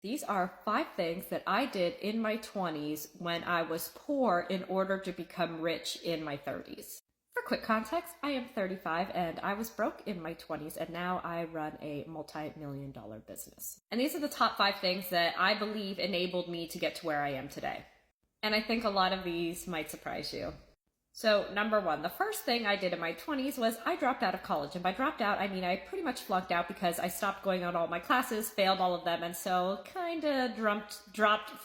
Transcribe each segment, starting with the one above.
These are 5 things that I did in my 20s when I was poor in order to become rich in my 30s. For quick context, I am 35 and I was broke in my 20s, and now I run a multi-million-dollar business. And these are the top 5 things that I believe enabled me to get to where I am today. And I think a lot of these might surprise you. So number 1, the first thing I did in my 20s was I dropped out of college. And by dropped out, I mean I pretty much flunked out because I stopped going on all my classes, failed all of them, and so kind of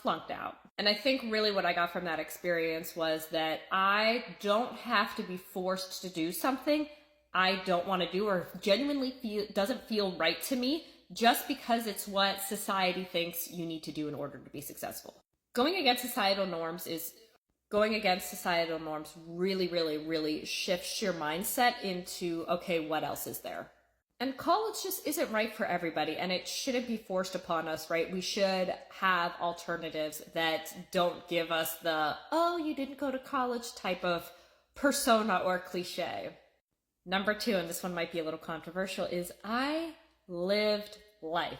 flunked out. And I think really what I got from that experience was that I don't have to be forced to do something I don't want to do or genuinely doesn't feel right to me just because it's what society thinks you need to do in order to be successful. Going against societal norms really shifts your mindset into, okay, what else is there? And college just isn't right for everybody, and it shouldn't be forced upon us, right? We should have alternatives that don't give us the, oh, you didn't go to college type of persona or cliche. Number 2, and this one might be a little controversial, is I lived life.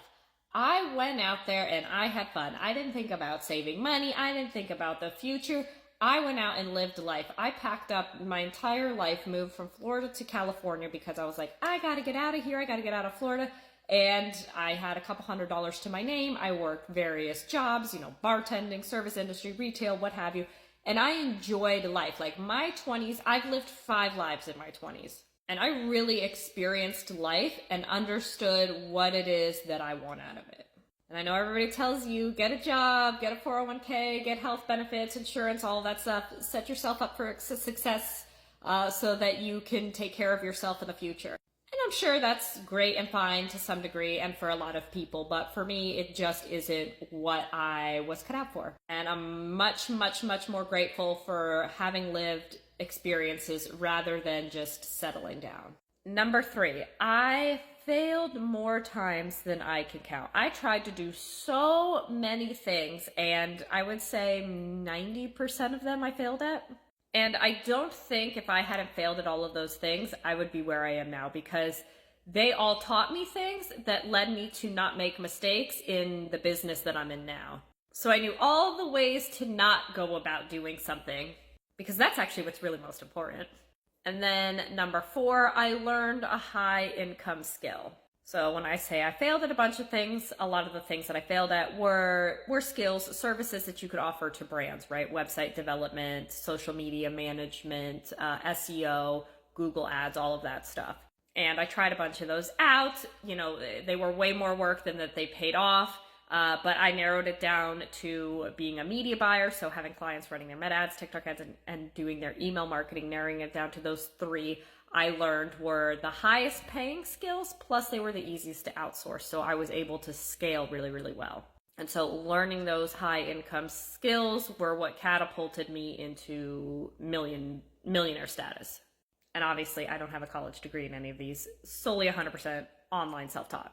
I went out there and I had fun. I didn't think about saving money. I didn't think about the future. I went out and lived life. I packed up my entire life, moved from Florida to California because I was like, I gotta get out of here. I gotta get out of Florida. And I had a couple $100s to my name. I worked various jobs, bartending, service industry, retail, what have you. And I enjoyed life. Like my 20s, I've lived 5 lives in my 20s. And I really experienced life and understood what it is that I want out of it. And I know everybody tells you, get a job, get a 401k, get health benefits, insurance, all of that stuff. Set yourself up for success so that you can take care of yourself in the future. And I'm sure that's great and fine to some degree and for a lot of people, but for me, it just isn't what I was cut out for. And I'm much more grateful for having lived experiences rather than just settling down. Number 3, I failed more times than I can count. I tried to do so many things, and I would say 90% of them I failed at. And I don't think if I hadn't failed at all of those things, I would be where I am now, because they all taught me things that led me to not make mistakes in the business that I'm in now. So I knew all the ways to not go about doing something, because that's actually what's really most important. And then number 4, I learned a high income skill. So when I say I failed at a bunch of things, a lot of the things that I failed at were skills, services that you could offer to brands, right? Website development, social media management, SEO, Google ads, all of that stuff. And I tried a bunch of those out. They were way more work than that they paid off. But I narrowed it down to being a media buyer, so having clients running their Meta ads, TikTok ads, and doing their email marketing, narrowing it down to those 3 I learned were the highest paying skills, plus they were the easiest to outsource. So I was able to scale really well. And so learning those high income skills were what catapulted me into millionaire status. And obviously I don't have a college degree in any of these, solely 100% online self-taught.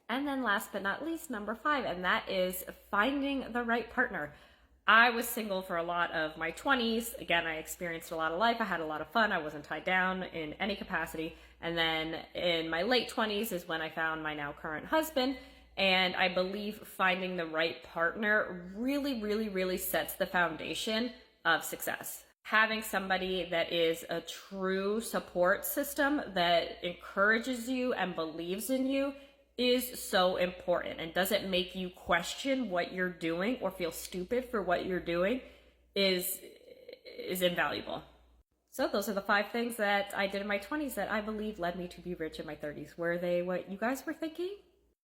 And then last but not least, number 5, and that is finding the right partner. I was single for a lot of my 20s. Again, I experienced a lot of life. I had a lot of fun. I wasn't tied down in any capacity. And then in my late 20s is when I found my now current husband. And I believe finding the right partner really sets the foundation of success. Having somebody that is a true support system that encourages you and believes in you is so important, and doesn't make you question what you're doing or feel stupid for what you're doing is invaluable. So those are the 5 things that I did in my 20s that I believe led me to be rich in my 30s. Were they what you guys were thinking?